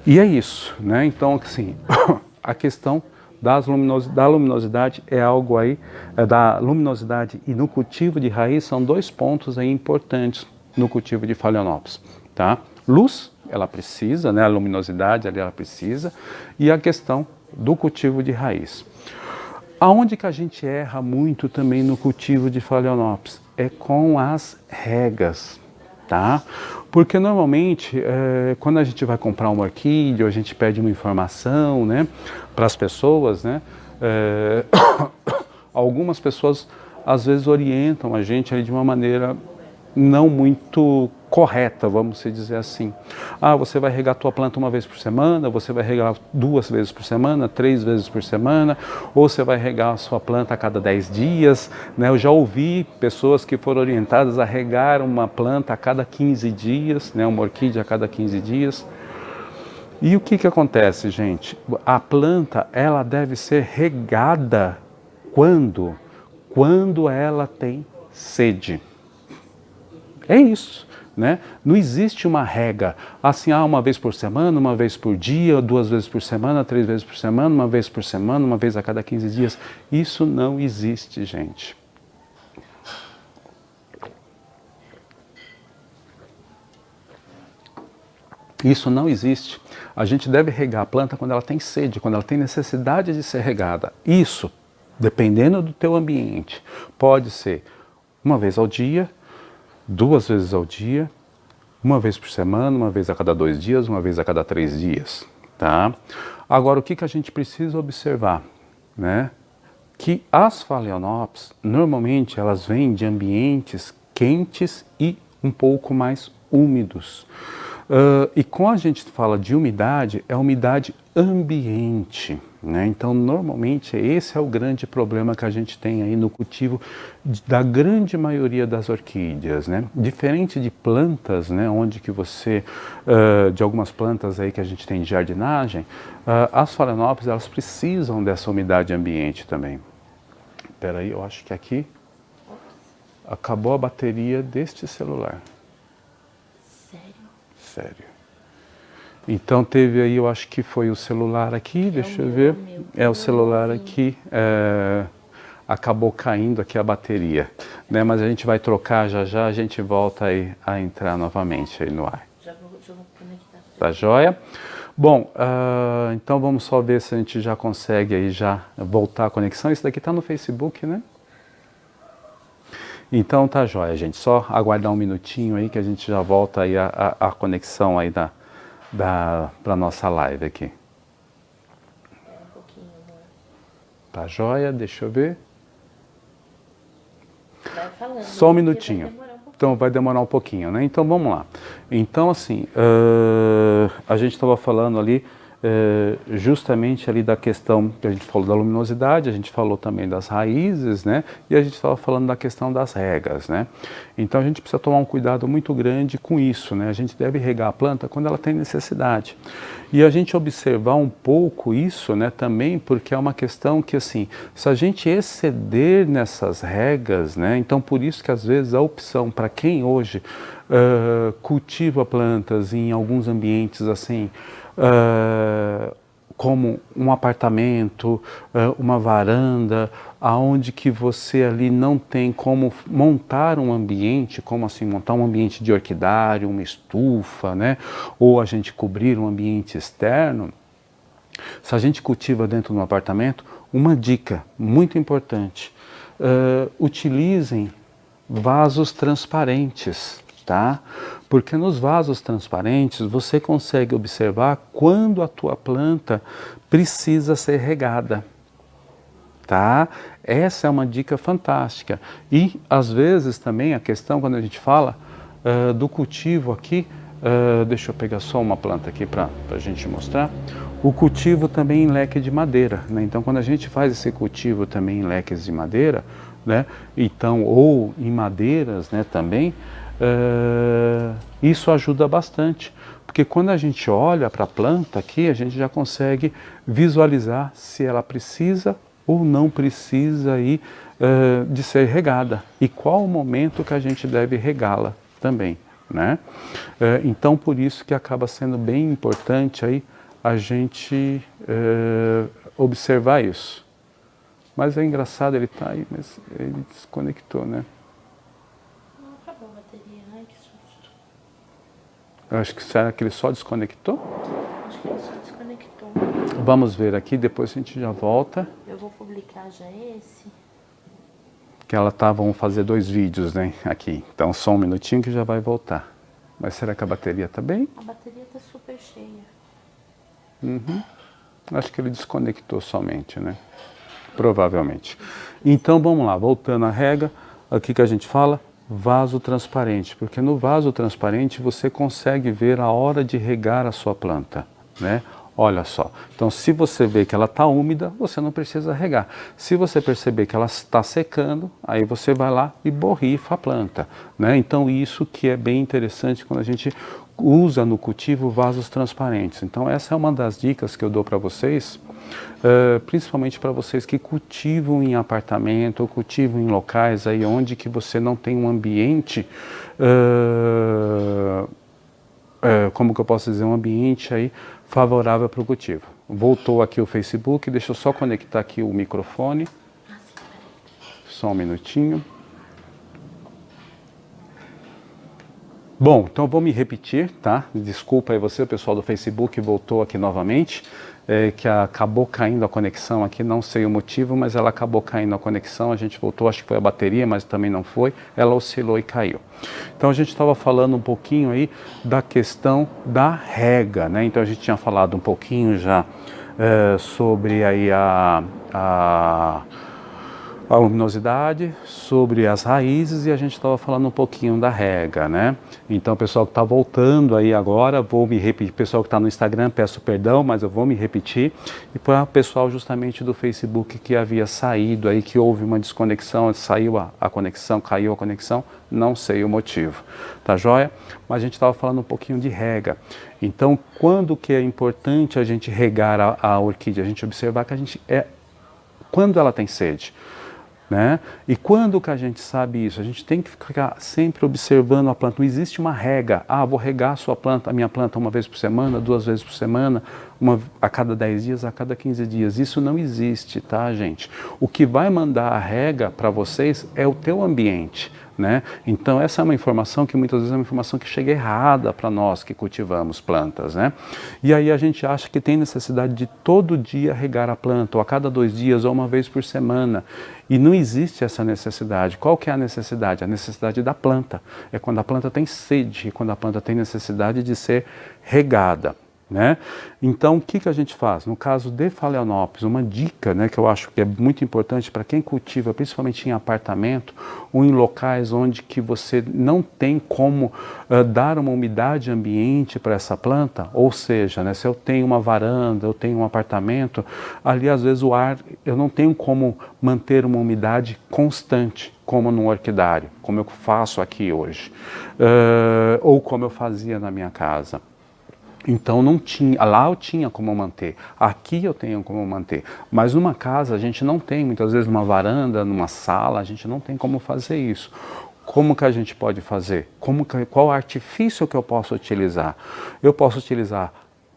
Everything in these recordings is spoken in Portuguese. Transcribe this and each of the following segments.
E é isso, né? Então, assim, a questão da luminosidade é algo aí, da luminosidade e no cultivo de raiz são dois pontos aí importantes no cultivo de Phalaenopsis, tá? Luz, ela precisa, né? A luminosidade ali ela precisa, e a questão do cultivo de raiz. Aonde que a gente erra muito também no cultivo de Phalaenopsis? É com as regas, tá? Porque normalmente, quando a gente vai comprar uma orquídea, a gente pede uma informação, né, para as pessoas, né, algumas pessoas às vezes orientam a gente ali de uma maneira não muito correta, vamos dizer assim. Ah, você vai regar a tua planta uma vez por semana, você vai regar 2 vezes por semana, 3 vezes por semana, ou você vai regar a sua planta a cada 10 dias. Né? Eu já ouvi pessoas que foram orientadas a regar uma planta a cada 15 dias, né? Uma orquídea a cada 15 dias. E o que acontece, gente? A planta, ela deve ser regada quando? Quando ela tem sede. É isso, né? Não existe uma regra, assim, uma vez por semana, uma vez por dia, 2 vezes por semana, 3 vezes por semana, uma vez por semana, uma vez a cada 15 dias. Isso não existe, gente. Isso não existe. A gente deve regar a planta quando ela tem sede, quando ela tem necessidade de ser regada. Isso, dependendo do teu ambiente, pode ser uma vez ao dia, 2 vezes ao dia, uma vez por semana, uma vez a cada 2 dias, uma vez a cada 3 dias, tá? Agora, o que a gente precisa observar, né? Que as Phalaenopsis, normalmente, elas vêm de ambientes quentes e um pouco mais úmidos. E quando a gente fala de umidade, é umidade ambiente, né? Então, normalmente, esse é o grande problema que a gente tem aí no cultivo da grande maioria das orquídeas, né? Diferente de plantas, né? Onde que você, de algumas plantas aí que a gente tem de jardinagem, as Phalaenopsis, elas precisam dessa umidade ambiente também. Espera aí, eu acho que aqui acabou a bateria deste celular. Sério. Então teve aí, eu acho que foi o celular aqui, deixa eu ver. É o celular aqui, acabou caindo aqui a bateria, né? Mas a gente vai trocar já já, a gente volta aí a entrar novamente aí no ar. Já vou conectar. Tá joia? Bom, então vamos só ver se a gente já consegue aí já voltar a conexão. Isso daqui tá no Facebook, né? Então tá joia, gente. Só aguardar um minutinho aí que a gente já volta aí a conexão aí para nossa live aqui. Um pouquinho, amor. Tá joia? Deixa eu ver. Vai falando. Só um minutinho. Então vai demorar um pouquinho, né? Então vamos lá. Então assim, a gente estava falando ali justamente ali da questão que a gente falou da luminosidade, a gente falou também das raízes, né? E a gente estava falando da questão das regas, né? Então a gente precisa tomar um cuidado muito grande com isso, né? A gente deve regar a planta quando ela tem necessidade. E a gente observar um pouco isso, né, também, porque é uma questão que, assim, se a gente exceder nessas regas, né, então por isso que às vezes a opção para quem hoje cultiva plantas em alguns ambientes assim, como um apartamento, uma varanda, aonde que você ali não tem como montar um ambiente, como assim montar um ambiente de orquidário, uma estufa, né? Ou a gente cobrir um ambiente externo. Se a gente cultiva dentro de um apartamento, uma dica muito importante, utilizem vasos transparentes, tá? Porque nos vasos transparentes você consegue observar quando a tua planta precisa ser regada, tá? Essa é uma dica fantástica. E às vezes também a questão quando a gente fala do cultivo aqui, deixa eu pegar só uma planta aqui para a gente mostrar. O cultivo também em leque de madeira, né? Então quando a gente faz esse cultivo também em leques de madeira, né? Então, ou em madeiras, né, também, isso ajuda bastante, porque quando a gente olha para a planta aqui, a gente já consegue visualizar se ela precisa ou não precisa aí, de ser regada e qual o momento que a gente deve regá-la também, né? Então, por isso que acaba sendo bem importante aí a gente observar isso. Mas é engraçado, ele tá aí, mas ele desconectou, né? Não acabou a bateria, ai que susto. Eu acho que será que ele só desconectou? Acho que ele só desconectou. Vamos ver aqui, depois a gente já volta. Eu vou publicar já esse. Que ela tá, vamos fazer 2 vídeos, né, aqui. Então só um minutinho que já vai voltar. Mas será que a bateria tá bem? A bateria tá super cheia. Acho que ele desconectou somente, né? Provavelmente. Então vamos lá, voltando à rega, aqui que a gente fala, vaso transparente. Porque no vaso transparente você consegue ver a hora de regar a sua planta, né? Olha só, então se você vê que ela está úmida, você não precisa regar. Se você perceber que ela está secando, aí você vai lá e borrifa a planta, né? Então isso que é bem interessante quando a gente usa no cultivo vasos transparentes. Então essa é uma das dicas que eu dou para vocês, principalmente para vocês que cultivam em apartamento ou cultivam em locais aí onde que você não tem um ambiente, como que eu posso dizer, um ambiente aí favorável para o cultivo. Voltou aqui o Facebook, deixa eu só conectar aqui o microfone. Só um minutinho. Bom, então eu vou me repetir, tá? Desculpa aí você, o pessoal do Facebook voltou aqui novamente, que acabou caindo a conexão aqui, não sei o motivo, mas ela acabou caindo a conexão, a gente voltou, acho que foi a bateria, mas também não foi, ela oscilou e caiu. Então a gente estava falando um pouquinho aí da questão da rega, né? Então a gente tinha falado um pouquinho já sobre aí a luminosidade, sobre as raízes, e a gente estava falando um pouquinho da rega, né? Então, o pessoal que está voltando aí agora, vou me repetir, pessoal que está no Instagram, peço perdão, mas eu vou me repetir, e para o pessoal justamente do Facebook que havia saído aí, que houve uma desconexão, saiu a conexão, caiu a conexão, não sei o motivo, tá joia? Mas a gente estava falando um pouquinho de rega. Então, quando que é importante a gente regar a orquídea? A gente observar que quando ela tem sede, né? E quando que a gente sabe isso? A gente tem que ficar sempre observando a planta. Não existe uma rega. Vou regar a minha planta uma vez por semana, 2 vezes por semana, a cada 10 dias, a cada 15 dias. Isso não existe, tá, gente? O que vai mandar a rega para vocês é o teu ambiente, né? Então essa é uma informação que muitas vezes é uma informação que chega errada para nós que cultivamos plantas, né? E aí a gente acha que tem necessidade de todo dia regar a planta, ou a cada 2 dias, ou uma vez por semana. E não existe essa necessidade. Qual que é a necessidade? A necessidade da planta. É quando a planta tem sede, quando a planta tem necessidade de ser regada, né? Então, o que a gente faz? No caso de Phalaenopsis, uma dica, né, que eu acho que é muito importante para quem cultiva, principalmente em apartamento ou em locais onde que você não tem como dar uma umidade ambiente para essa planta, ou seja, né, se eu tenho uma varanda, eu tenho um apartamento, ali às vezes o ar, eu não tenho como manter uma umidade constante, como no orquidário, como eu faço aqui hoje, ou como eu fazia na minha casa. Então não tinha, lá eu tinha como manter, aqui eu tenho como manter, mas numa casa a gente não tem, muitas vezes numa varanda, numa sala, a gente não tem como fazer isso. Como que a gente pode fazer? Qual artifício que eu posso utilizar? Eu posso utilizar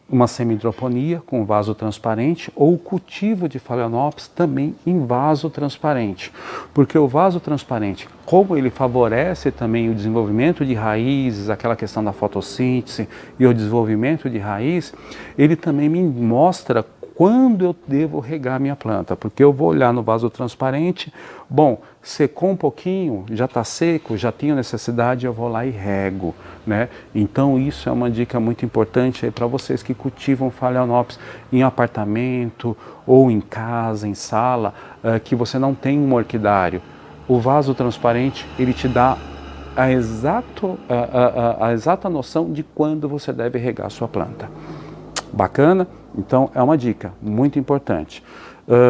uma semi-hidroponia com vaso transparente ou o cultivo de Phalaenopsis também em vaso transparente. Porque o vaso transparente, como ele favorece também o desenvolvimento de raízes, aquela questão da fotossíntese e o desenvolvimento de raiz, ele também me mostra quando eu devo regar minha planta, porque eu vou olhar no vaso transparente, bom, secou um pouquinho, já está seco, já tinha necessidade, eu vou lá e rego, né? Então isso é uma dica muito importante para vocês que cultivam Phalaenopsis em apartamento ou em casa, em sala, que você não tem um orquidário. O vaso transparente, ele te dá a exata noção de quando você deve regar a sua planta. Bacana? Então é uma dica muito importante.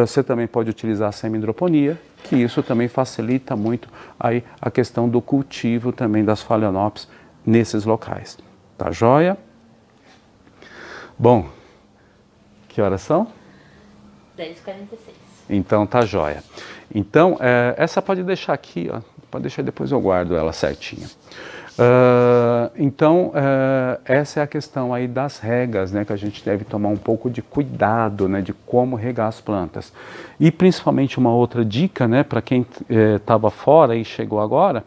Você também pode utilizar a semi-hidroponia, que isso também facilita muito aí a questão do cultivo também das Phalaenopsis nesses locais. Tá joia? Bom, que horas são? 10h46. Então tá joia. Então essa pode deixar aqui, ó, pode deixar, depois eu guardo ela certinha. Então, essa é a questão aí das regas, né, que a gente deve tomar um pouco de cuidado, né, de como regar as plantas. E principalmente uma outra dica, né, para quem estava fora e chegou agora,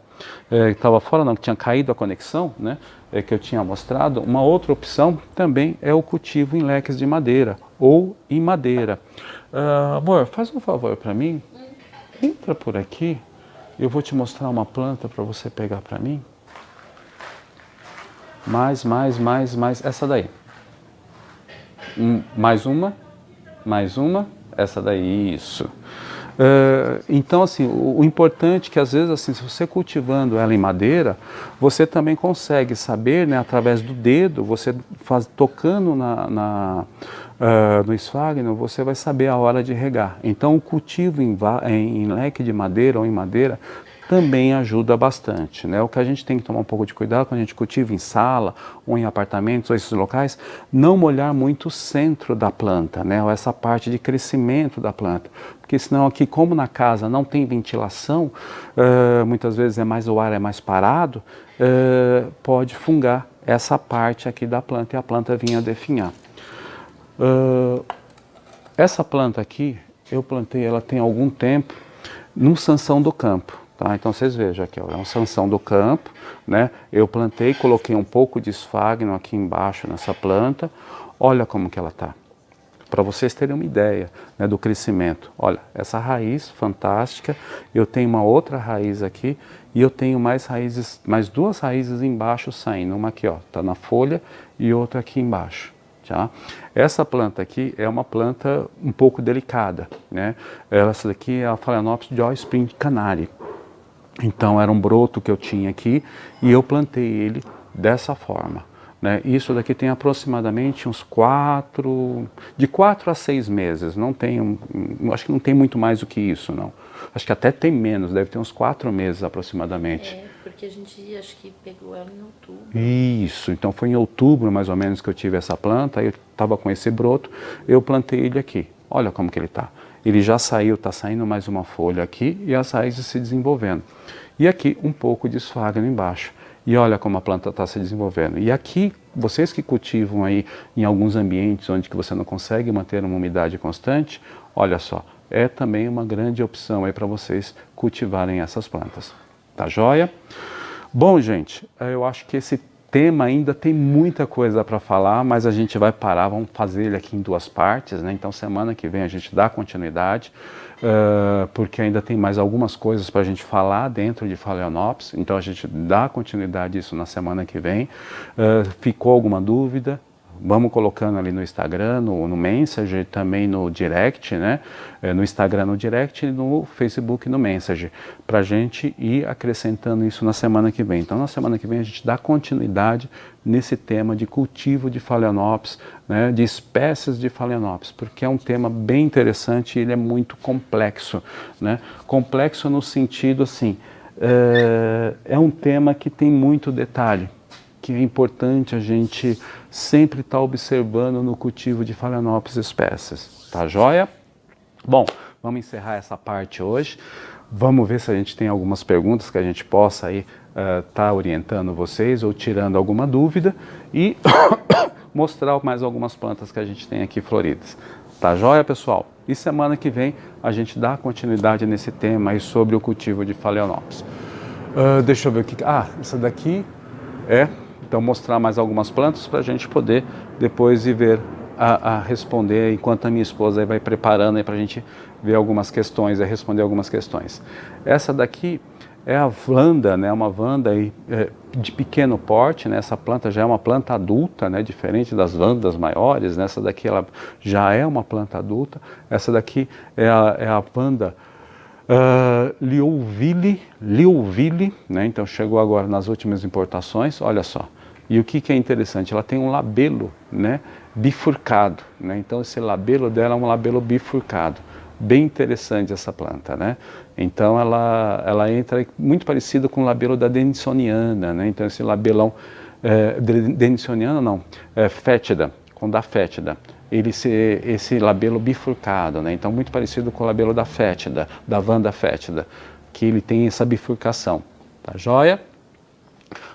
estava fora não, que tinha caído a conexão, né, que eu tinha mostrado, uma outra opção também é o cultivo em leques de madeira ou em madeira. Amor, faz um favor para mim, entra por aqui, eu vou te mostrar uma planta para você pegar para mim. Mais, essa daí. Mais uma, essa daí, isso. Então, assim, o importante é que às vezes, assim, se você cultivando ela em madeira, você também consegue saber, né, através do dedo, você tocando no esfagno, você vai saber a hora de regar. Então, o cultivo em leque de madeira ou em madeira também ajuda bastante, né? O que a gente tem que tomar um pouco de cuidado quando a gente cultiva em sala ou em apartamentos ou esses locais, não molhar muito o centro da planta, né? Ou essa parte de crescimento da planta, porque senão aqui, como na casa não tem ventilação, muitas vezes o ar é mais parado, pode fungar essa parte aqui da planta e a planta vir a definhar. Essa planta aqui, eu plantei ela tem algum tempo num sansão do campo. Tá? Então vocês vejam aqui, ó, é um sansão do campo, né? Eu plantei, coloquei um pouco de esfagno aqui embaixo nessa planta. Olha como que ela tá. Para vocês terem uma ideia, né, do crescimento. Olha, essa raiz fantástica, eu tenho uma outra raiz aqui e eu tenho mais duas raízes embaixo saindo. Uma aqui, ó, tá na folha e outra aqui embaixo. Tá? Essa planta aqui é uma planta um pouco delicada, né? Essa daqui é a Phalaenopsis Joy Spring Canary. Então era um broto que eu tinha aqui e eu plantei ele dessa forma, né? Isso daqui tem aproximadamente de 4 a 6 meses, acho que não tem muito mais do que isso, não. Acho que até tem menos, deve ter uns 4 meses aproximadamente. Porque a gente acho que pegou ela em outubro. Isso, então foi em outubro mais ou menos que eu tive essa planta, aí eu estava com esse broto, eu plantei ele aqui. Olha como que ele está. Ele já saiu, está saindo mais uma folha aqui e as raízes se desenvolvendo. E aqui um pouco de esfagno embaixo. E olha como a planta está se desenvolvendo. E aqui, vocês que cultivam aí em alguns ambientes onde que você não consegue manter uma umidade constante, olha só, é também uma grande opção aí para vocês cultivarem essas plantas. Tá joia? Bom, gente, eu acho que esse tema ainda tem muita coisa para falar, mas a gente vai parar, vamos fazer ele aqui em 2 partes, né? Então semana que vem a gente dá continuidade, porque ainda tem mais algumas coisas para a gente falar dentro de Phalaenopsis, então a gente dá continuidade isso na semana que vem. Ficou alguma dúvida? Vamos colocando ali no Instagram, no Messenger, também no Direct, né? No Instagram no Direct e no Facebook no Messenger, para a gente ir acrescentando isso na semana que vem. Então na semana que vem a gente dá continuidade nesse tema de cultivo de Phalaenopsis, né? De espécies de Phalaenopsis, porque é um tema bem interessante e ele é muito complexo, né? Complexo no sentido assim, é um tema que tem muito detalhe, que é importante a gente sempre estar observando no cultivo de Phalaenopsis espécies. Tá joia? Bom, vamos encerrar essa parte hoje. Vamos ver se a gente tem algumas perguntas que a gente possa aí tá orientando vocês ou tirando alguma dúvida e mostrar mais algumas plantas que a gente tem aqui floridas. Tá joia, pessoal? E semana que vem a gente dá continuidade nesse tema aí sobre o cultivo de Phalaenopsis. Deixa eu ver o que... essa daqui então mostrar mais algumas plantas para a gente poder depois ir ver a responder, enquanto a minha esposa aí vai preparando para a gente ver algumas questões, responder algumas questões. Essa daqui é a Vanda, né, uma Vanda aí, de pequeno porte, né, essa planta já é uma planta adulta, né, diferente das Vandas maiores, né, essa daqui ela já é uma planta adulta. Essa daqui é a Vanda Liouville, né? Então chegou agora nas últimas importações, olha só. E o que é interessante, ela tem um labelo, né, bifurcado, né? Então esse labelo dela é um labelo bifurcado, bem interessante essa planta, né? Então ela entra muito parecido com o labelo da Denisoniana, né? Então esse labelão Denisoniana não, fétida, com da fétida. Esse labelo bifurcado, né? Então muito parecido com o labelo da fétida, da Vanda fétida, que ele tem essa bifurcação, tá joia?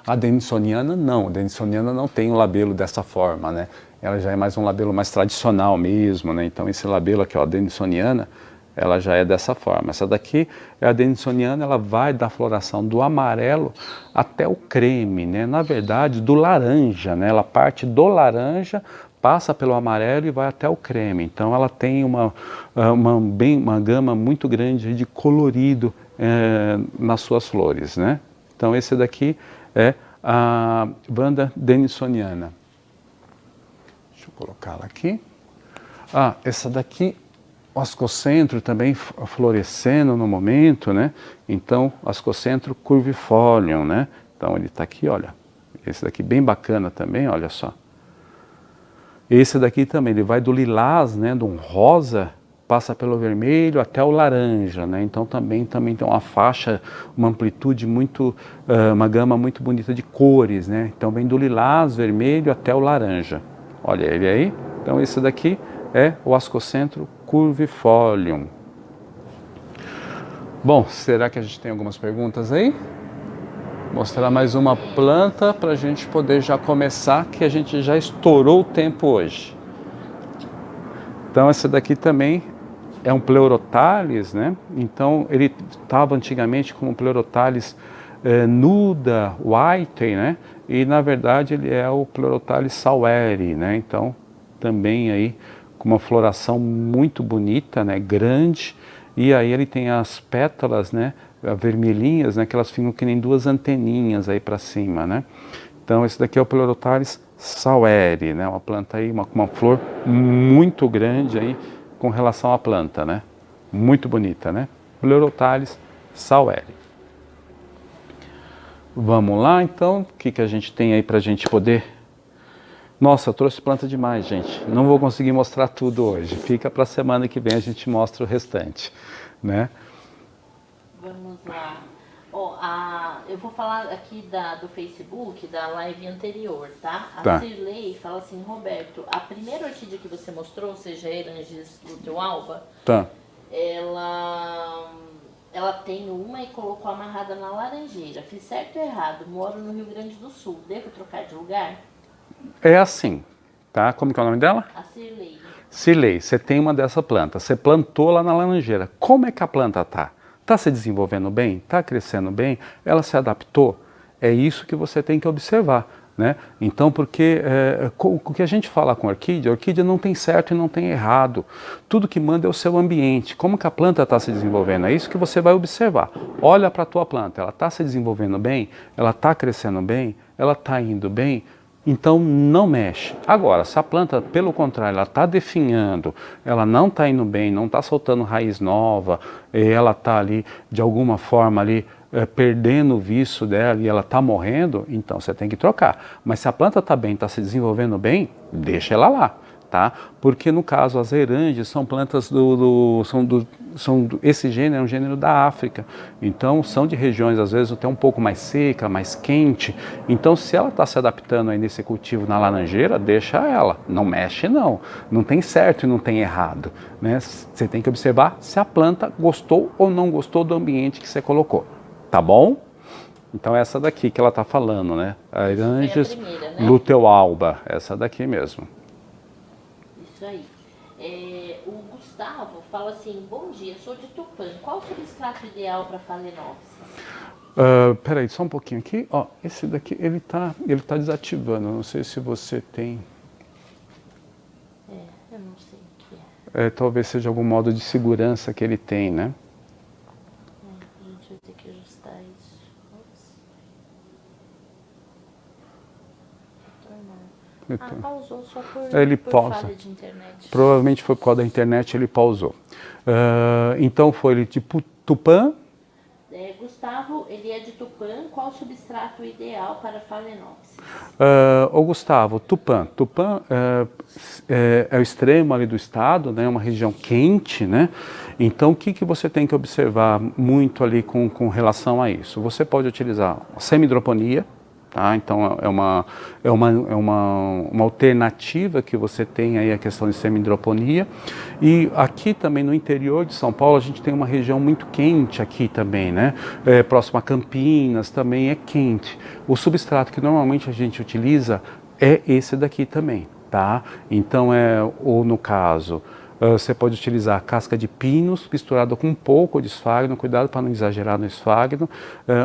A denisoniana não, a denisoniana não tem o labelo dessa forma, né? Ela já é mais um labelo mais tradicional mesmo, né? Então esse labelo aqui, ó, a denisoniana, ela já é dessa forma. Essa daqui é a denisoniana, ela vai da floração do amarelo até o creme, né? Na verdade, do laranja, né? Ela parte do laranja, passa pelo amarelo e vai até o creme. Então ela tem uma gama muito grande de colorido nas suas flores, né? Então esse daqui é a Vanda denisoniana. Deixa eu colocá-la aqui. Ah, essa daqui, o ascocentro também florescendo no momento, né? Então, ascocentro curvifolium, né? Então ele está aqui, olha. Esse daqui bem bacana também, olha só. Esse daqui também, ele vai do lilás, né? De um rosa, passa pelo vermelho até o laranja, né? Então também tem uma faixa, uma amplitude muito, uma gama muito bonita de cores, né? Então vem do lilás, vermelho até o laranja. Olha ele aí. Então esse daqui é o ascocentro curvifolium. Bom, será que a gente tem algumas perguntas aí? Mostrar mais uma planta para a gente poder já começar, que a gente já estourou o tempo hoje. Então essa daqui também é um Pleurothales, né? Então ele estava antigamente como Pleurothales nuda, white, né? E na verdade ele é o Pleurothales saueri, né? Então também aí com uma floração muito bonita, né? Grande, e aí ele tem as pétalas, né? Vermelhinhas, né? Que elas ficam que nem duas anteninhas aí para cima, né? Então esse daqui é o Pleurothales saueri, né? Uma planta aí, uma flor muito grande aí com relação à planta, né? Muito bonita, né? Pleurothales saueri. Vamos lá, então. O que a gente tem aí para a gente poder... Nossa, eu trouxe planta demais, gente. Não vou conseguir mostrar tudo hoje. Fica para a semana que vem, a gente mostra o restante, né? Vamos lá. Ó, eu vou falar aqui do Facebook, da live anterior, tá? Tá. A Cirlei fala assim, Roberto, a primeira orquídea que você mostrou, ou seja, a Erangis lutealba, Tá. ela tem uma e colocou amarrada na laranjeira. Fiz certo ou errado? Moro no Rio Grande do Sul. Devo trocar de lugar? É assim, tá? Como que é o nome dela? A Cirlei. Cirlei, você tem uma dessa planta, você plantou lá na laranjeira. Como é que a planta tá? Tá se desenvolvendo bem? Tá crescendo bem? Ela se adaptou? É isso que você tem que observar, né? Então, porque o que a gente fala com a orquídea não tem certo e não tem errado. Tudo que manda é o seu ambiente. Como que a planta está se desenvolvendo? É isso que você vai observar. Olha para a tua planta, ela está se desenvolvendo bem? Ela está crescendo bem? Ela está indo bem? Então não mexe. Agora, se a planta, pelo contrário, ela está definhando, ela não está indo bem, não está soltando raiz nova, ela está ali, de alguma forma ali, perdendo o viço dela e ela está morrendo, então você tem que trocar. Mas se a planta está bem, está se desenvolvendo bem, deixa ela lá, tá? Porque no caso as eranges são plantas esse gênero é um gênero da África, então são de regiões às vezes até um pouco mais seca, mais quente. Então se ela está se adaptando aí nesse cultivo na laranjeira, deixa ela, não mexe não tem certo e não tem errado, né? Você tem que observar se a planta gostou ou não gostou do ambiente que você colocou. Tá bom? Então essa daqui que ela está falando, né? A Erangis lutealba, essa daqui mesmo. Isso aí. O Gustavo fala assim, bom dia, sou de Tupã, qual o substrato ideal para Phalaenopsis? Peraí, só um pouquinho aqui. Ó, esse daqui, ele tá desativando, não sei se você tem... Eu não sei o que é. Talvez seja algum modo de segurança que ele tem, né? A gente vai ter que ajustar isso. Pausou só por falha de internet. Provavelmente foi por causa da internet, ele pausou. Então foi ele tipo Tupã. Gustavo, ele é de Tupã, qual o substrato ideal para Phalaenopsis? Gustavo, Tupã. Tupã é o extremo ali do estado, né? Uma região quente, né? Então o que você tem que observar muito ali com relação a isso? Você pode utilizar a semi-hidroponia, Tá? Então uma alternativa que você tem aí a questão de semi-hidroponia. E aqui também no interior de São Paulo a gente tem uma região muito quente aqui também, né? Próximo a Campinas também é quente. O substrato que normalmente a gente utiliza é esse daqui também, tá? Então ou no caso você pode utilizar casca de pinos misturada com um pouco de esfagno, cuidado para não exagerar no esfagno,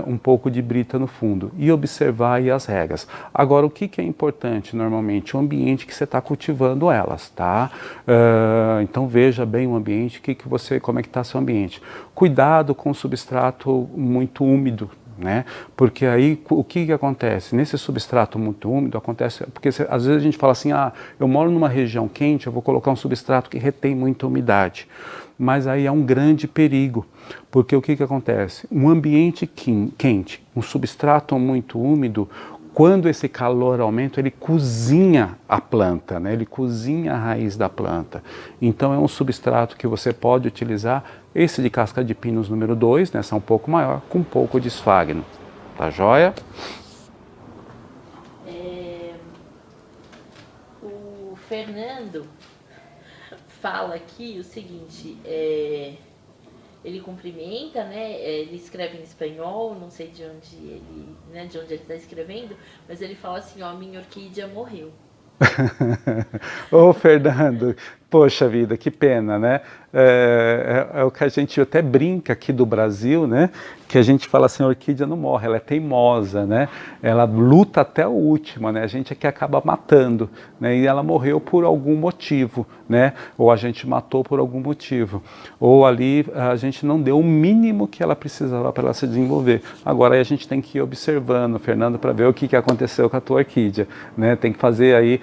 um pouco de brita no fundo e observar aí as regras. Agora, o que é importante normalmente? O ambiente que você está cultivando elas, tá? Então veja bem o ambiente, como é que está seu ambiente. Cuidado com o substrato muito úmido, né? Porque aí o que acontece? Nesse substrato muito úmido acontece, porque às vezes a gente fala assim, eu moro numa região quente, eu vou colocar um substrato que retém muita umidade. Mas aí é um grande perigo, porque o que acontece? Um ambiente quente, um substrato muito úmido, quando esse calor aumenta, ele cozinha a planta, né? Ele cozinha a raiz da planta. Então é um substrato que você pode utilizar, esse de casca de pinos número 2, nessa um pouco maior, com um pouco de esfagno. Tá joia? O Fernando fala aqui o seguinte, ele cumprimenta, né? Ele escreve em espanhol, não sei de onde ele, né, de onde ele está escrevendo, mas ele fala assim, ó, minha orquídea morreu. Ô Fernando, poxa vida, que pena, né? É o que a gente até brinca aqui do Brasil, né? Que a gente fala assim, a orquídea não morre, ela é teimosa, né? Ela luta até o último, né? A gente é que acaba matando, né? E ela morreu por algum motivo, né? Ou a gente matou por algum motivo. Ou ali a gente não deu o mínimo que ela precisava para ela se desenvolver. Agora aí a gente tem que ir observando, Fernando, para ver o que aconteceu com a tua orquídea, né? Tem que fazer aí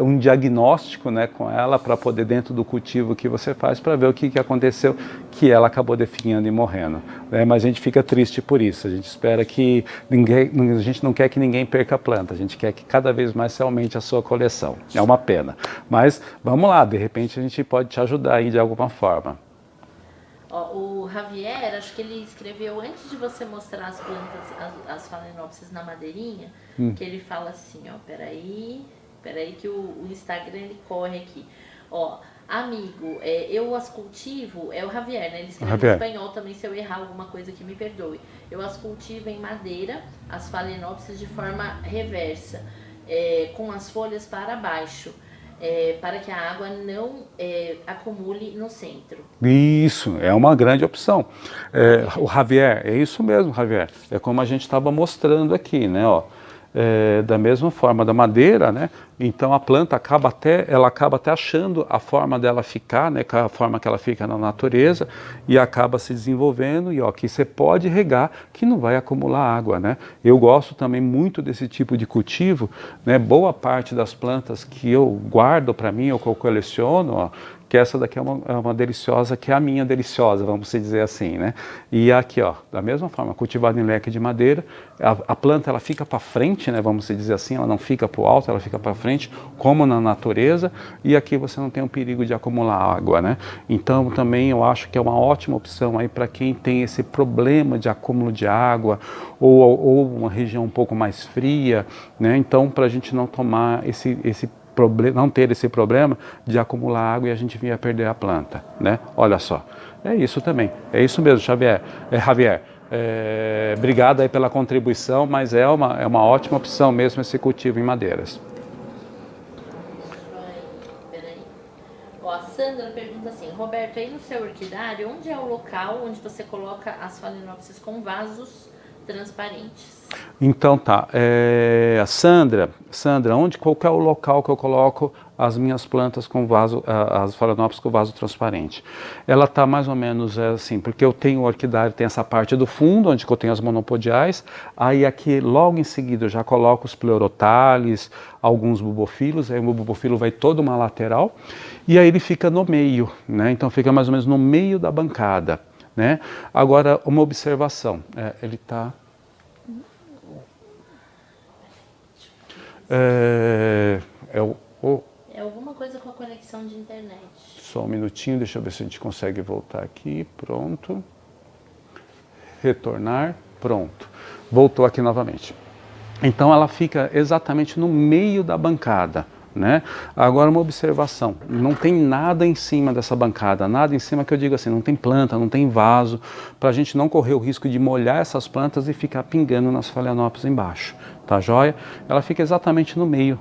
um diagnóstico, né, com ela para poder, dentro do cultivo que você faz, para ver o que aconteceu, que ela acabou definhando e morrendo. Né? Mas a gente fica triste por isso. A gente espera que a gente não quer que ninguém perca a planta. A gente quer que cada vez mais se aumente a sua coleção. É uma pena. Mas vamos lá, de repente a gente pode te ajudar aí de alguma forma. Ó, o Javier, acho que ele escreveu antes de você mostrar as plantas, as Phalaenopsis na madeirinha, que ele fala assim, ó, peraí que o Instagram ele corre aqui. Ó, amigo, eu as cultivo, é o Javier, né? Ele escreve em espanhol também, se eu errar alguma coisa que me perdoe. Eu as cultivo em madeira, as Phalaenopsis de forma reversa, com as folhas para baixo. Para que a água não acumule no centro. Isso, é uma grande opção. O Javier, é isso mesmo, Javier. É como a gente estava mostrando aqui, né? Ó. Da mesma forma da madeira, né? Então a planta acaba até achando a forma dela ficar, né? A forma que ela fica na natureza e acaba se desenvolvendo e ó, que você pode regar que não vai acumular água, né? Eu gosto também muito desse tipo de cultivo, né? Boa parte das plantas que eu guardo para mim ou que eu coleciono, ó, que essa daqui é uma deliciosa, que é a minha deliciosa, vamos dizer assim, né? E aqui, ó, da mesma forma, cultivada em leque de madeira, a planta ela fica para frente, né? Vamos dizer assim, ela não fica para o alto, ela fica para frente, como na natureza, e aqui você não tem o perigo de acumular água, né? Então também eu acho que é uma ótima opção aí para quem tem esse problema de acúmulo de água ou uma região um pouco mais fria, né? Então para a gente não tomar não ter esse problema de acumular água e a gente vir a perder a planta, né? Olha só, é isso também, é isso mesmo, Javier. Obrigado aí pela contribuição, mas é uma ótima opção mesmo esse cultivo em madeiras. Peraí. Ó, a Sandra pergunta assim, Roberto, aí no seu orquidário, onde é o local onde você coloca as Phalaenopsis com vasos transparentes? Então tá, Sandra, qual que é o local que eu coloco as minhas plantas com vaso, as Phalaenopsis com vaso transparente? Ela tá mais ou menos assim, porque eu tenho o orquidário, tem essa parte do fundo, onde eu tenho as monopodiais, aí aqui logo em seguida eu já coloco os pleurotales, alguns bubofilos, aí o bubofilo vai toda uma lateral, e aí ele fica no meio, né? Então fica mais ou menos no meio da bancada, né? Agora, uma observação, ele tá... É alguma coisa com a conexão de internet. Só um minutinho, deixa eu ver se a gente consegue voltar aqui. Pronto. Retornar. Pronto. Voltou aqui novamente. Então ela fica exatamente no meio da bancada, né? Agora uma observação, não tem nada em cima dessa bancada, nada em cima que eu digo assim, não tem planta, não tem vaso, para a gente não correr o risco de molhar essas plantas e ficar pingando nas phalaenopsis embaixo, tá joia? Ela fica exatamente no meio,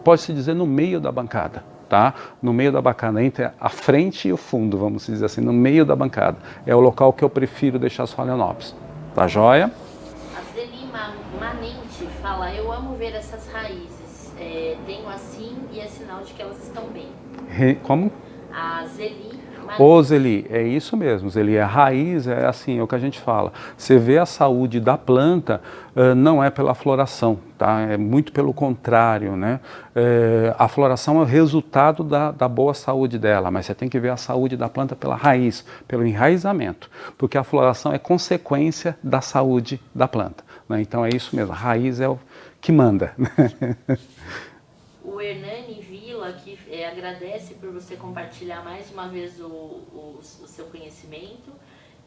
pode-se dizer no meio da bancada, tá? No meio da bancada, entre a frente e o fundo, vamos dizer assim, no meio da bancada. É o local que eu prefiro deixar as phalaenopsis, tá joia? A Zeli Manente fala, eu amo ver essas raízes, tenho assim e é sinal de que elas estão bem. Como? A Zeli Ô Zeli, é isso mesmo, Zeli, a raiz é assim, é o que a gente fala. Você vê a saúde da planta, não é pela floração, tá? É muito pelo contrário, né? A floração é o resultado da boa saúde dela, mas você tem que ver a saúde da planta pela raiz, pelo enraizamento, porque a floração é consequência da saúde da planta, né? Então é isso mesmo, a raiz é o que manda. O Hernani Vila, que agradece por você compartilhar mais uma vez o seu conhecimento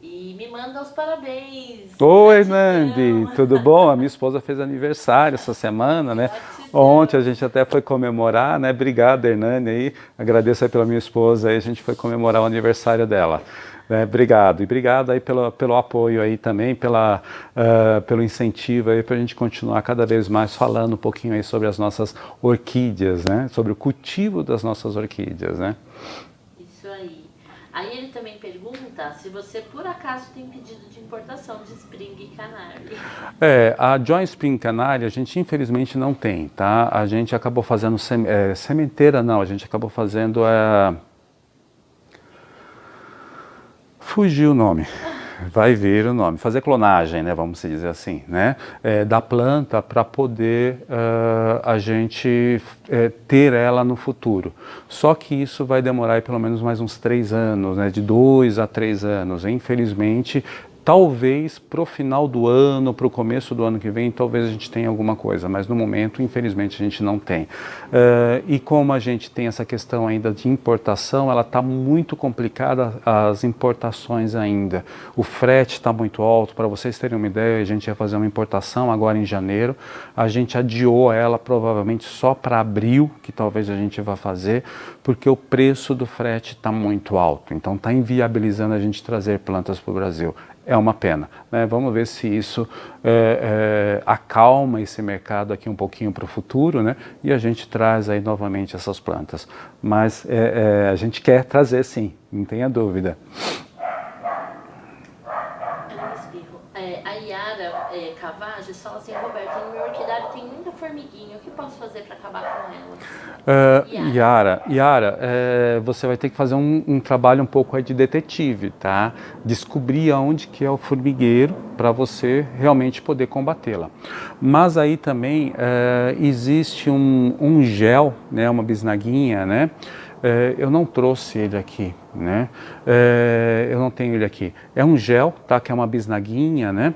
e me manda os parabéns. Oi, Hernani, tudo bom? A minha esposa fez aniversário essa semana, né? Ontem a gente até foi comemorar, né? Obrigado, Hernani, aí. Agradeço aí pela minha esposa, aí a gente foi comemorar o aniversário dela. Obrigado, e obrigado aí pelo apoio aí também, pelo incentivo aí para a gente continuar cada vez mais falando um pouquinho aí sobre as nossas orquídeas, né? Sobre o cultivo das nossas orquídeas, né? Isso aí. Aí ele também pergunta se você por acaso tem pedido de importação de Spring Canary. A Joy Spring Canary a gente infelizmente não tem, tá? A gente acabou fazendo sementeira, não, a gente acabou fazendo fugiu o nome, vai vir o nome, fazer clonagem, né, vamos dizer assim, né, da planta para poder a gente ter ela no futuro. Só que isso vai demorar aí, pelo menos mais uns 3 anos, né, de 2 a 3 anos, infelizmente. Talvez para o final do ano, para o começo do ano que vem, talvez a gente tenha alguma coisa, mas no momento, infelizmente, a gente não tem. E como a gente tem essa questão ainda de importação, ela está muito complicada, as importações ainda. O frete está muito alto, para vocês terem uma ideia, a gente ia fazer uma importação agora em janeiro, a gente adiou ela provavelmente só para abril, que talvez a gente vá fazer, porque o preço do frete está muito alto, então está inviabilizando a gente trazer plantas para o Brasil. É uma pena, né? Vamos ver se isso acalma esse mercado aqui um pouquinho para o futuro, né? E a gente traz aí novamente essas plantas. Mas a gente quer trazer sim, não tenha dúvida. A Yara Cavages fala assim, Roberto, no meu orquidário tem muita formiguinha, o que posso fazer para acabar com elas? Yara, você vai ter que fazer um trabalho um pouco aí de detetive, tá? Descobrir aonde que é o formigueiro para você realmente poder combatê-la. Mas aí também existe um gel, né, uma bisnaguinha, né? Eu não trouxe ele aqui, né? Eu não tenho ele aqui. É um gel, tá? Que é uma bisnaguinha, né?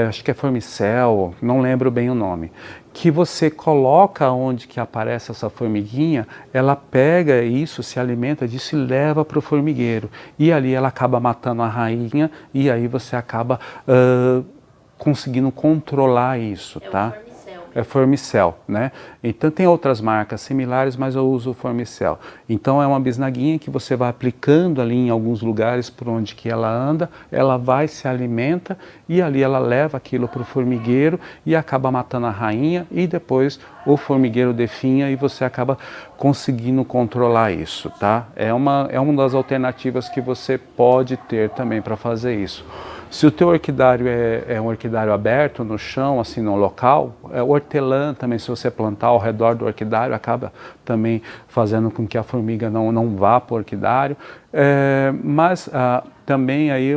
Acho que é Formicel, não lembro bem o nome. Que você coloca onde que aparece essa formiguinha, ela pega isso, se alimenta disso e leva para o formigueiro. E ali ela acaba matando a rainha e aí você acaba conseguindo controlar isso, tá? É Formicel, né? Então tem outras marcas similares, mas eu uso o Formicel. Então é uma bisnaguinha que você vai aplicando ali em alguns lugares por onde que ela anda, ela vai, se alimenta e ali ela leva aquilo para o formigueiro e acaba matando a rainha e depois o formigueiro definha e você acaba conseguindo controlar isso, tá? É uma das alternativas que você pode ter também para fazer isso. Se o teu orquidário é um orquidário aberto no chão, assim, no local, hortelã também, se você plantar ao redor do orquidário, acaba também fazendo com que a formiga não vá para o orquidário. Mas também aí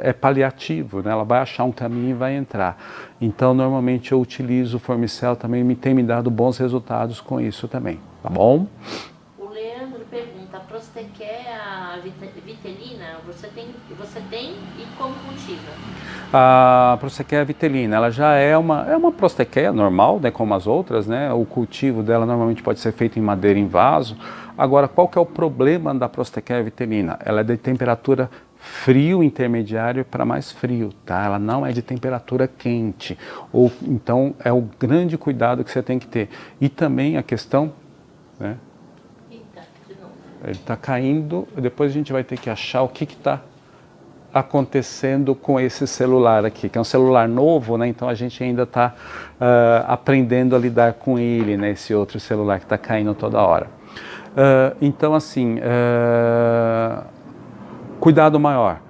é paliativo, né? Ela vai achar um caminho e vai entrar. Então, normalmente eu utilizo o Formicel também, tem me dado bons resultados com isso também, tá bom? Pergunta, a Prostequea vitelina, você tem e como cultiva? A Prostequea vitelina, ela já é uma Prostequea normal, né, como as outras, né? O cultivo dela normalmente pode ser feito em madeira em vaso. Agora, qual que é o problema da Prostequea vitelina? Ela é de temperatura frio intermediário para mais frio, tá? Ela não é de temperatura quente. Ou então é o grande cuidado que você tem que ter. E também a questão, né? Eita, de novo. Ele está caindo, depois a gente vai ter que achar o que está acontecendo com esse celular aqui, que é um celular novo, né? Então a gente ainda está aprendendo a lidar com ele, né? Esse outro celular que está caindo toda hora. Então assim, cuidado maior,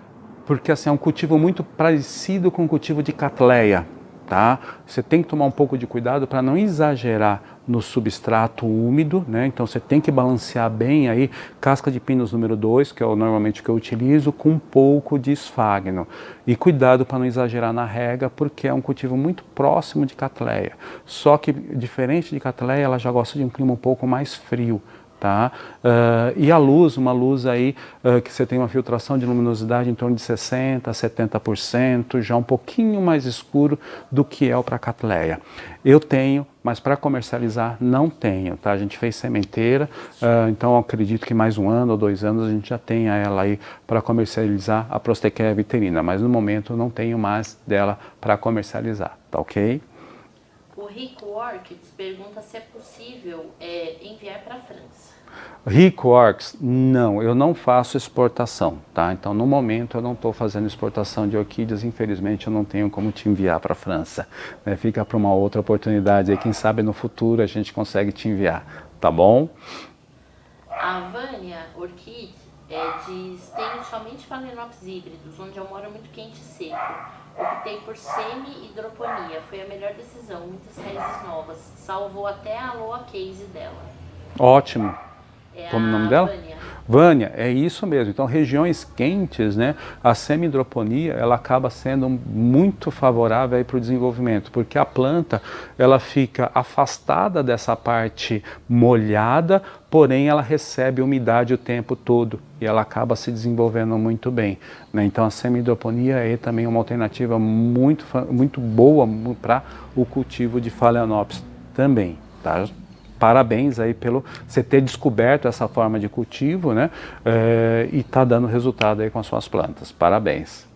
porque assim, é um cultivo muito parecido com o cultivo de Cattleya, tá? Você tem que tomar um pouco de cuidado para não exagerar no substrato úmido, né? Então você tem que balancear bem aí casca de pinos número 2, que é normalmente o que eu utilizo, com um pouco de esfagno. E cuidado para não exagerar na rega, porque é um cultivo muito próximo de Cattleya. Só que, diferente de Cattleya, ela já gosta de um clima um pouco mais frio. Tá? E a luz, uma luz aí que você tem uma filtração de luminosidade em torno de 60% a 70%, já um pouquinho mais escuro do que é o para Cattleya. Eu tenho, mas para comercializar não tenho, tá? A gente fez sementeira, então eu acredito que mais 1 ano ou 2 anos a gente já tenha ela aí para comercializar a Prostequeia viterina, mas no momento eu não tenho mais dela para comercializar, tá ok? O Rico Orchids pergunta se é possível enviar para a França. Rico Orchids, não, eu não faço exportação, tá? Então no momento eu não estou fazendo exportação de orquídeas, infelizmente eu não tenho como te enviar para a França, né? Fica para uma outra oportunidade, aí quem sabe no futuro a gente consegue te enviar, tá bom? A Vânia Orchid diz: tenho somente Phalaenopsis híbridos, onde eu moro é muito quente e seco. Optei por semi-hidroponia, foi a melhor decisão, muitas raízes novas, salvou até a Aloha Case dela. Ótimo. Como é o nome dela? Vânia. Vânia, é isso mesmo. Então, regiões quentes, né, a semi-hidroponia, ela acaba sendo muito favorável para o desenvolvimento, porque a planta, ela fica afastada dessa parte molhada, porém ela recebe umidade o tempo todo e ela acaba se desenvolvendo muito bem, né? Então, a semi-hidroponia é também uma alternativa muito boa para o cultivo de Phalaenopsis também, tá? Parabéns aí pelo você ter descoberto essa forma de cultivo, né? E está dando resultado aí com as suas plantas. Parabéns.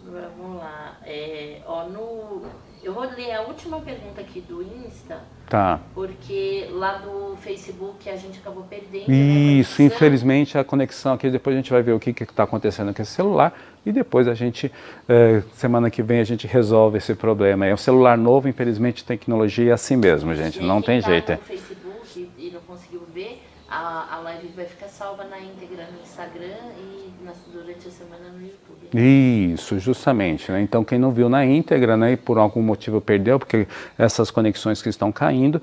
Vamos lá. Eu vou ler a última pergunta aqui do Insta. Tá. Porque lá do Facebook a gente acabou perdendo. Isso, infelizmente a conexão aqui, depois a gente vai ver o que está acontecendo com esse celular e depois a gente, semana que vem a gente resolve esse problema. É um celular novo, infelizmente tecnologia é assim mesmo, gente, não tem jeito. No Facebook e não conseguiu ver, a live vai ficar salva na íntegra no Instagram e durante a semana no YouTube. Isso, justamente, né? Então quem não viu na íntegra, né, e por algum motivo perdeu, porque essas conexões que estão caindo,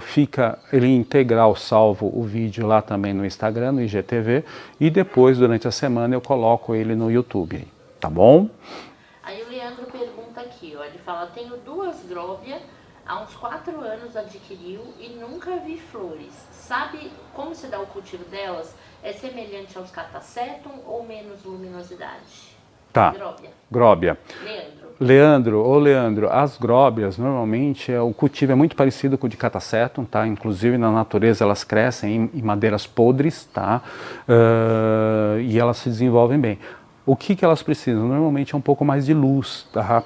fica ele integral salvo o vídeo lá também no Instagram, no IGTV, e depois durante a semana eu coloco ele no YouTube, tá bom? Aí o Leandro pergunta aqui, ó, ele fala: tenho 2 gróbia, há uns 4 anos adquiriu e nunca vi flores. Sabe como se dá o cultivo delas? É semelhante aos Catasetum ou menos luminosidade? Tá. Gróbia. Leandro, as gróbias, normalmente, o cultivo é muito parecido com o de Catasetum, tá? Inclusive, na natureza, elas crescem em madeiras podres, tá? E elas se desenvolvem bem. O que elas precisam? Normalmente é um pouco mais de luz, tá?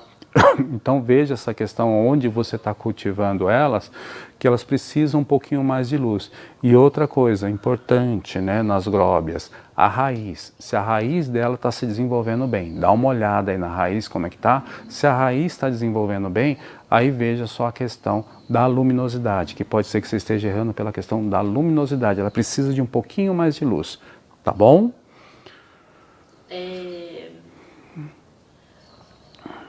Então veja essa questão onde você está cultivando elas, que elas precisam um pouquinho mais de luz. E outra coisa importante, né, nas gróbias, a raiz. Se a raiz dela está se desenvolvendo bem, dá uma olhada aí na raiz como é que está. Se a raiz está desenvolvendo bem, aí veja só a questão da luminosidade, que pode ser que você esteja errando pela questão da luminosidade. Ela precisa de um pouquinho mais de luz, tá bom?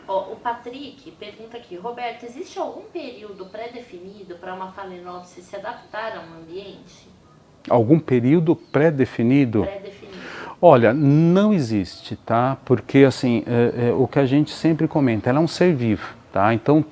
O Patrick pergunta aqui: Roberto, existe algum período pré-definido para uma Phalaenopsis se adaptar a um ambiente? Algum período pré-definido? Pré-definido. Olha, não existe, tá? Porque assim, o que a gente sempre comenta, ela é um ser vivo, tá? Então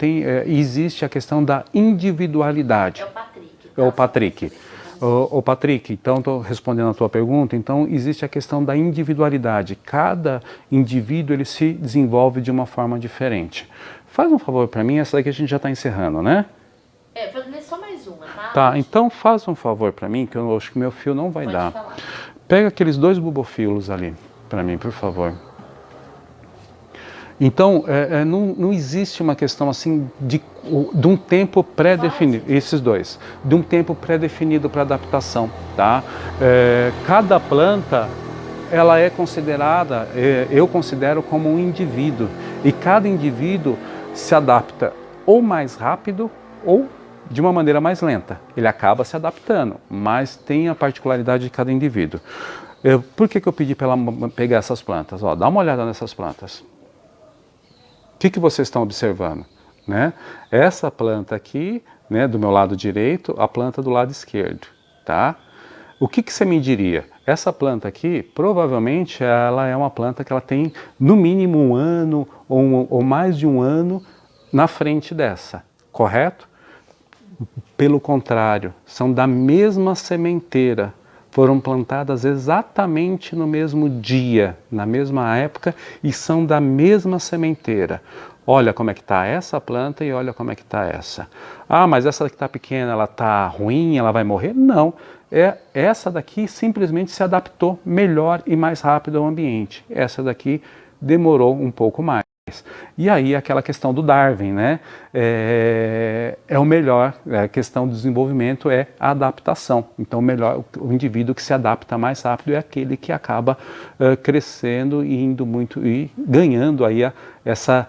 existe a questão da individualidade. É o Patrick. É o Patrick. Ô Patrick, então estou respondendo a tua pergunta, então existe a questão da individualidade. Cada indivíduo ele se desenvolve de uma forma diferente. Faz um favor para mim, essa daqui a gente já está encerrando, né? Vou ler só mais uma, tá? Tá, então faz um favor para mim, que eu acho que meu fio não vai dar. Falar. Pega aqueles 2 bubofilos ali, para mim, por favor. Então, não existe uma questão assim de um tempo pré-definido, esses dois, de um tempo pré-definido para adaptação, tá? Cada planta, ela é considerada, eu considero como um indivíduo, e cada indivíduo se adapta ou mais rápido ou de uma maneira mais lenta. Ele acaba se adaptando, mas tem a particularidade de cada indivíduo. Por que eu pedi para ela pegar essas plantas? Ó, dá uma olhada nessas plantas. O que vocês estão observando? Né? Essa planta aqui, né, do meu lado direito, a planta do lado esquerdo. Tá? O que você me diria? Essa planta aqui, provavelmente, ela é uma planta que ela tem no mínimo um ano ou mais de um ano na frente dessa, correto? Pelo contrário, são da mesma sementeira. Foram plantadas exatamente no mesmo dia, na mesma época, e são da mesma sementeira. Olha como é que está essa planta e olha como é que está essa. Ah, mas essa que está pequena, ela está ruim, ela vai morrer? Não, essa daqui simplesmente se adaptou melhor e mais rápido ao ambiente. Essa daqui demorou um pouco mais. E aí aquela questão do Darwin, né? É o melhor, a questão do desenvolvimento é a adaptação. Então o indivíduo que se adapta mais rápido é aquele que acaba crescendo e indo muito e ganhando aí essa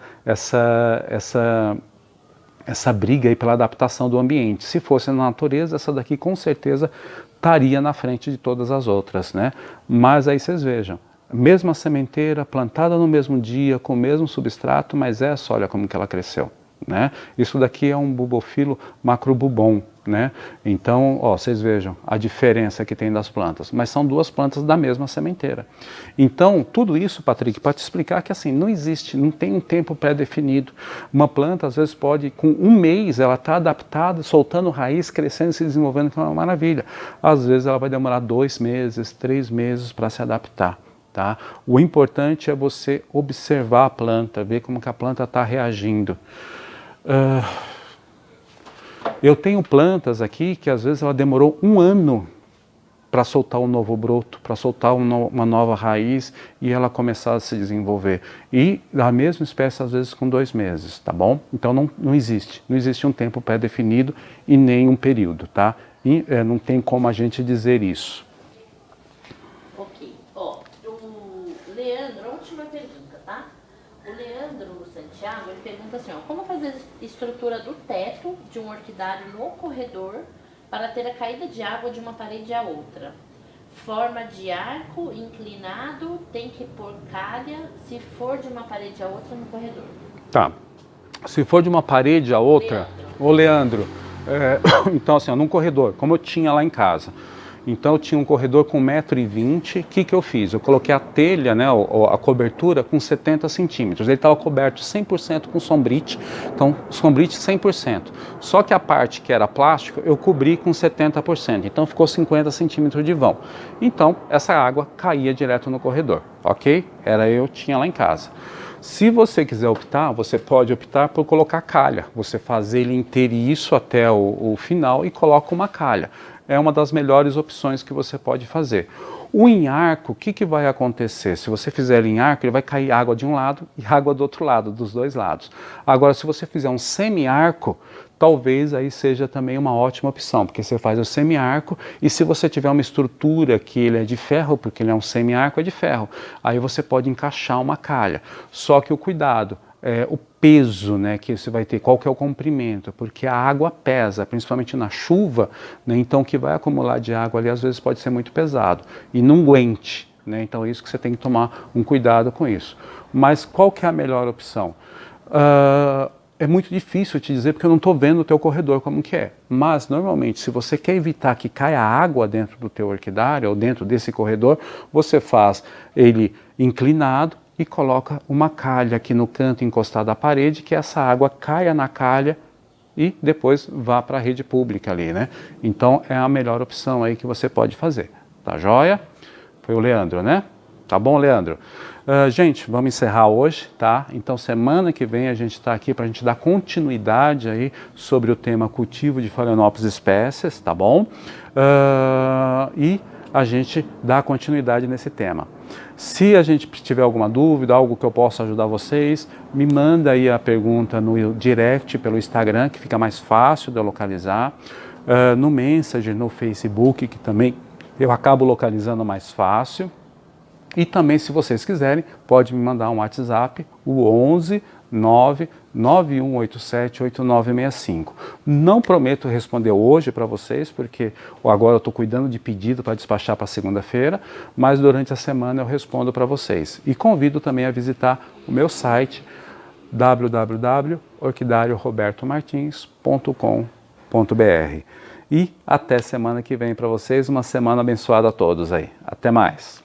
briga aí pela adaptação do ambiente. Se fosse na natureza, essa daqui com certeza estaria na frente de todas as outras, né? Mas aí vocês vejam, mesma sementeira, plantada no mesmo dia, com o mesmo substrato, mas olha como que ela cresceu, né? Isso daqui é um bulbofilo macrobulbon, né? Então, ó, vocês vejam a diferença que tem das plantas, mas são duas plantas da mesma sementeira. Então, tudo isso, Patrick, para te explicar que assim, não existe, não tem um tempo pré-definido. Uma planta, às vezes, pode, com um mês, ela está adaptada, soltando raiz, crescendo, se desenvolvendo, que é uma maravilha. Às vezes, ela vai demorar 2 meses, 3 meses para se adaptar. Tá? O importante é você observar a planta, ver como que a planta está reagindo. Eu tenho plantas aqui que às vezes ela demorou 1 ano para soltar um novo broto, para soltar uma nova raiz e ela começar a se desenvolver. E a mesma espécie às vezes com 2 meses, tá bom? Então não existe um tempo pré-definido e nem um período, tá? E não tem como a gente dizer isso. Santiago, ele pergunta assim, ó, como fazer a estrutura do teto de um orquidário no corredor para ter a caída de água de uma parede à outra? Forma de arco, inclinado, tem que pôr calha, se for de uma parede à outra no corredor. Tá. Se for de uma parede à outra, Leandro, então assim, ó, num corredor, como eu tinha lá em casa. Então eu tinha um corredor com 1,20 m, o que eu fiz? Eu coloquei a telha, né, a cobertura com 70 centímetros, ele estava coberto 100% com sombrite, então sombrite 100%, só que a parte que era plástico eu cobri com 70%, então ficou 50 centímetros de vão. Então essa água caía direto no corredor, ok? Eu tinha lá em casa. Se você quiser optar, você pode optar por colocar calha, você faz ele inteiriço até o final e coloca uma calha. É uma das melhores opções que você pode fazer. O em arco, o que vai acontecer? Se você fizer ele em arco, ele vai cair água de um lado e água do outro lado, dos dois lados. Agora, se você fizer um semi-arco, talvez aí seja também uma ótima opção, porque você faz o semi-arco e se você tiver uma estrutura que ele é de ferro, porque ele é um semi-arco, é de ferro, aí você pode encaixar uma calha. Só que o cuidado, o peso, né, que você vai ter, qual que é o comprimento, porque a água pesa, principalmente na chuva, né, então o que vai acumular de água ali às vezes pode ser muito pesado e não aguente, né, então é isso que você tem que tomar um cuidado com isso. Mas qual que é a melhor opção? É muito difícil te dizer porque eu não estou vendo o teu corredor como que é, mas normalmente se você quer evitar que caia água dentro do teu orquidário ou dentro desse corredor, você faz ele inclinado e coloca uma calha aqui no canto encostado à parede, que essa água caia na calha e depois vá para a rede pública ali, né? Então é a melhor opção aí que você pode fazer, tá joia? Foi o Leandro, né? Tá bom, Leandro? Gente, vamos encerrar hoje, tá? Então semana que vem a gente está aqui para a gente dar continuidade aí sobre o tema cultivo de Phalaenopsis espécies, tá bom? E a gente dá continuidade nesse tema. Se a gente tiver alguma dúvida, algo que eu possa ajudar vocês, me manda aí a pergunta no direct pelo Instagram, que fica mais fácil de eu localizar, no Messenger, no Facebook, que também eu acabo localizando mais fácil. E também, se vocês quiserem, pode me mandar um WhatsApp, o 11 99187 8965. Não prometo responder hoje para vocês, porque agora eu estou cuidando de pedido para despachar para segunda-feira, mas durante a semana eu respondo para vocês. E convido também a visitar o meu site www.orquidáriorobertomartins.com.br. E até semana que vem para vocês, uma semana abençoada a todos aí. Até mais!